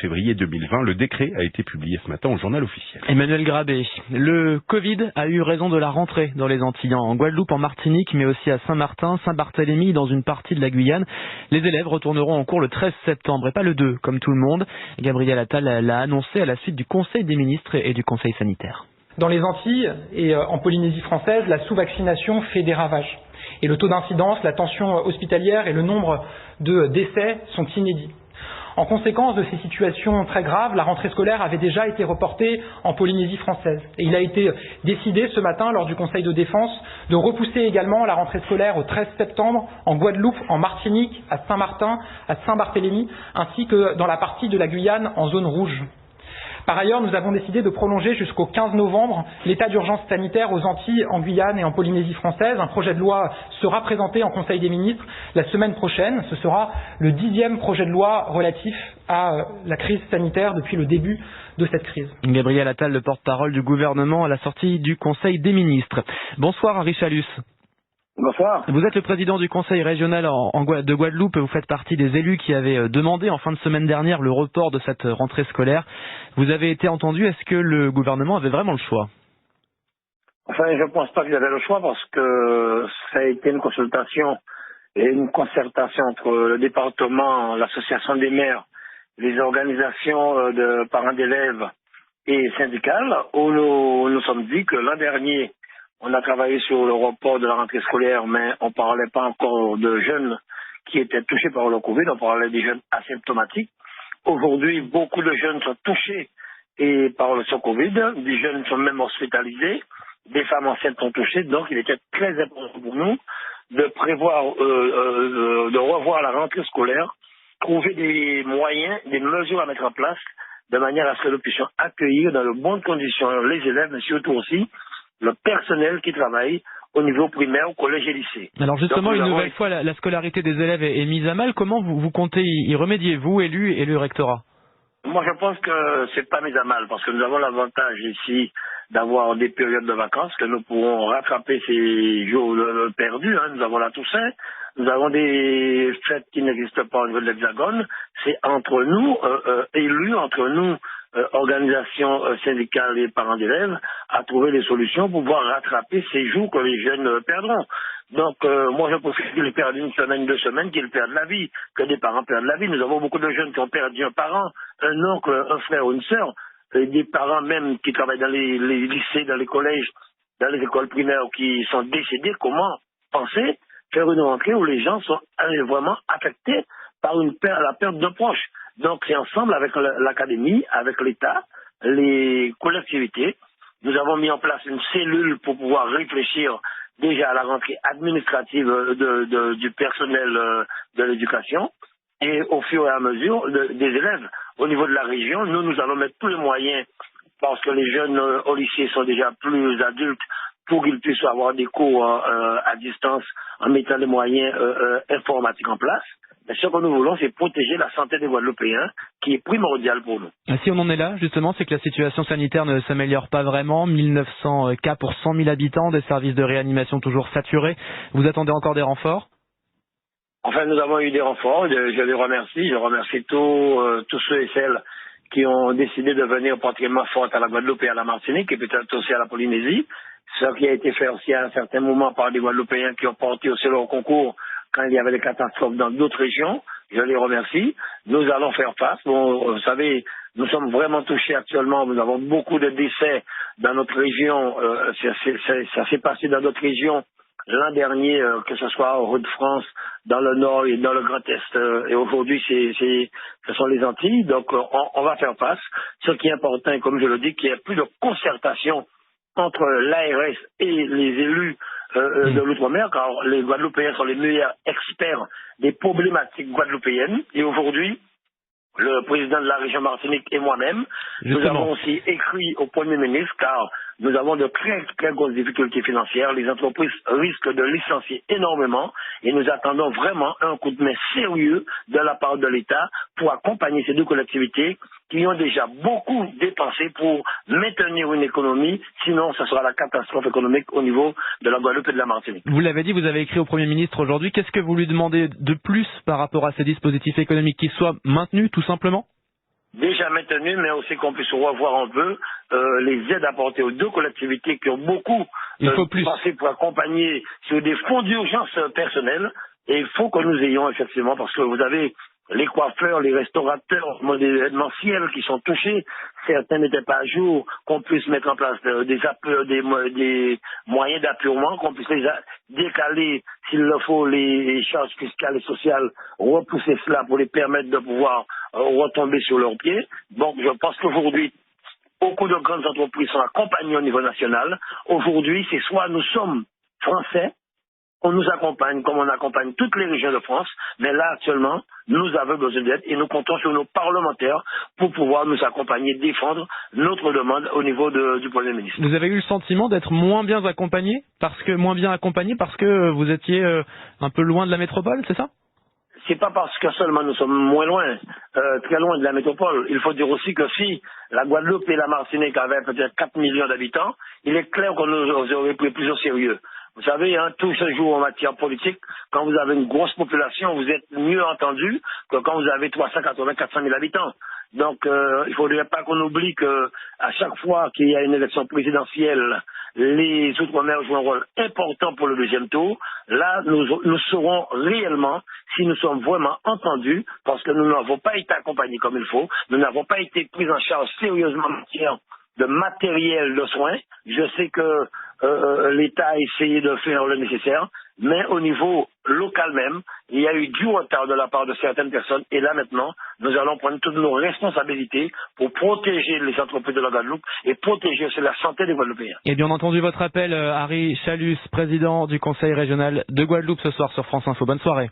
février 2020. Le décret a été publié ce matin au journal officiel. Emmanuel Grabé, le Covid a eu raison de la rentrée dans les Antilles, en Guadeloupe, en Martinique, mais aussi à Saint-Martin, Saint-Barthélemy, dans une partie de la Guyane. Les élèves retourneront en cours le 13 septembre et pas le 2, comme tout le monde. Gabriel Attal l'a annoncé à la suite du Conseil des ministres et du Conseil sanitaire. Dans les Antilles et en Polynésie française, la sous-vaccination fait des ravages. Et le taux d'incidence, la tension hospitalière et le nombre de décès sont inédits. En conséquence de ces situations très graves, la rentrée scolaire avait déjà été reportée en Polynésie française. Et il a été décidé ce matin, lors du Conseil de défense, de repousser également la rentrée scolaire au 13 septembre en Guadeloupe, en Martinique, à Saint-Martin, à Saint-Barthélemy, ainsi que dans la partie de la Guyane en zone rouge. Par ailleurs, nous avons décidé de prolonger jusqu'au 15 novembre l'état d'urgence sanitaire aux Antilles, en Guyane et en Polynésie française. Un projet de loi sera présenté en Conseil des ministres la semaine prochaine. Ce sera le 10e projet de loi relatif à la crise sanitaire depuis le début de cette crise. Gabriel Attal, le porte-parole du gouvernement à la sortie du Conseil des ministres. Bonsoir Henri Chalus. Bonsoir. Vous êtes le président du Conseil régional de Guadeloupe. Vous faites partie des élus qui avaient demandé en fin de semaine dernière le report de cette rentrée scolaire. Vous avez été entendu. Est-ce que le gouvernement avait vraiment le choix? Enfin, je ne pense pas qu'il avait le choix parce que ça a été une consultation et une concertation entre le département, l'association des maires, les organisations de parents d'élèves et syndicales où nous nous sommes dit que l'an dernier, on a travaillé sur le report de la rentrée scolaire, mais on ne parlait pas encore de jeunes qui étaient touchés par le Covid, on parlait des jeunes asymptomatiques. Aujourd'hui, beaucoup de jeunes sont touchés par ce Covid, des jeunes sont même hospitalisés, des femmes enceintes sont touchées, donc il était très important pour nous de prévoir, de revoir la rentrée scolaire, trouver des moyens, des mesures à mettre en place, de manière à ce que nous puissions accueillir dans de bonnes conditions les élèves, mais surtout aussi le personnel qui travaille au niveau primaire, au collège et lycée. Alors justement, une nouvelle fois, la scolarité des élèves est mise à mal. Comment vous comptez y remédier, vous, élus et le rectorat? Moi, je pense que c'est pas mis à mal, parce que nous avons l'avantage ici d'avoir des périodes de vacances, que nous pourrons rattraper ces jours perdus. Nous avons la Toussaint, nous avons des fêtes qui n'existent pas au niveau de l'Hexagone. C'est entre nous, élus, entre nous, organisations syndicales et parents d'élèves, à trouver des solutions pour pouvoir rattraper ces jours que les jeunes perdront. Donc, moi, je préfère qu'ils perdent une semaine, 2 semaines, qu'ils perdent la vie, que des parents perdent la vie. Nous avons beaucoup de jeunes qui ont perdu un parent, un oncle, un frère ou une sœur, et des parents même qui travaillent dans les lycées, dans les collèges, dans les écoles primaires qui sont décédés. Comment penser faire une rentrée où les gens sont vraiment affectés par la perte d'un proche? Donc, c'est ensemble avec l'académie, avec l'État, les collectivités. Nous avons mis en place une cellule pour pouvoir réfléchir déjà à la rentrée administrative du personnel de l'éducation et au fur et à mesure des élèves. Au niveau de la région, nous allons mettre tous les moyens parce que les jeunes au lycée sont déjà plus adultes pour qu'ils puissent avoir des cours à distance en mettant les moyens informatiques en place. Mais ce que nous voulons, c'est protéger la santé des Guadeloupéens, qui est primordial pour nous. Si on en est là, justement, c'est que la situation sanitaire ne s'améliore pas vraiment. 1900 cas pour 100 000 habitants, des services de réanimation toujours saturés. Vous attendez encore des renforts? Enfin, nous avons eu des renforts. Je les remercie. Je remercie tous ceux et celles qui ont décidé de venir porter main forte à la Guadeloupe et à la Martinique, et peut-être aussi à la Polynésie. Ce qui a été fait aussi à un certain moment par des Guadeloupéens qui ont porté aussi leur concours quand il y avait des catastrophes dans d'autres régions. Je les remercie. Nous allons faire face. Bon, vous savez, nous sommes vraiment touchés actuellement. Nous avons beaucoup de décès dans notre région. Ça s'est passé dans d'autres régions l'an dernier, que ce soit au Hauts-de-France, dans le Nord et dans le Grand Est. Et aujourd'hui, ce sont les Antilles. Donc, on va faire face. Ce qui est important, comme je le dis, qu'il y ait plus de concertation entre l'ARS et les élus de l'outre-mer, car les Guadeloupéens sont les meilleurs experts des problématiques guadeloupéennes. Et aujourd'hui, le président de la région Martinique et moi-même, nous avons aussi écrit au Premier ministre, car nous avons de très, très grosses difficultés financières. Les entreprises risquent de licencier énormément et nous attendons vraiment un coup de main sérieux de la part de l'État pour accompagner ces deux collectivités qui ont déjà beaucoup dépensé pour maintenir une économie. Sinon, ce sera la catastrophe économique au niveau de la Guadeloupe et de la Martinique. Vous l'avez dit, vous avez écrit au Premier ministre aujourd'hui. Qu'est-ce que vous lui demandez de plus par rapport à ces dispositifs économiques, qui soient maintenus tout simplement? déjà maintenues, mais aussi qu'on puisse revoir un peu les aides apportées aux deux collectivités qui ont beaucoup passé pour accompagner sur des fonds d'urgence personnels. Et il faut que nous ayons effectivement, parce que vous avez les coiffeurs, les restaurateurs, des événementiels qui sont touchés. Certains n'étaient pas à jour, qu'on puisse mettre en place des moyens d'appurement, qu'on puisse les décaler, s'il le faut, les charges fiscales et sociales, repousser cela pour les permettre de pouvoir retomber sur leurs pieds. Donc je pense qu'aujourd'hui, beaucoup de grandes entreprises sont accompagnées au niveau national. Aujourd'hui, c'est soit nous sommes français, on nous accompagne comme on accompagne toutes les régions de France, mais là actuellement, nous avons besoin d'aide et nous comptons sur nos parlementaires pour pouvoir nous accompagner, défendre notre demande au niveau du Premier ministre. Vous avez eu le sentiment d'être moins bien accompagné parce que vous étiez un peu loin de la métropole, c'est ça? C'est pas parce que seulement nous sommes moins loin, très loin de la métropole. Il faut dire aussi que si la Guadeloupe et la Martinique avaient peut-être 4 millions d'habitants, il est clair qu'on nous aurait pris plus au sérieux. Vous savez, tout se joue en matière politique. Quand vous avez une grosse population, vous êtes mieux entendu que quand vous avez 400 000 habitants. Donc, il ne faudrait pas qu'on oublie que à chaque fois qu'il y a une élection présidentielle, les Outre-mer jouent un rôle important pour le deuxième tour. Là, nous saurons réellement si nous sommes vraiment entendus, parce que nous n'avons pas été accompagnés comme il faut, nous n'avons pas été pris en charge sérieusement en matière de matériel de soins. Je sais que l'État a essayé de faire le nécessaire, mais au niveau local même, il y a eu du retard de la part de certaines personnes. Et là maintenant, nous allons prendre toutes nos responsabilités pour protéger les entreprises de la Guadeloupe et protéger aussi la santé des Guadeloupéens. Et bien entendu votre appel, Harry Chalus, président du Conseil régional de Guadeloupe ce soir sur France Info. Bonne soirée.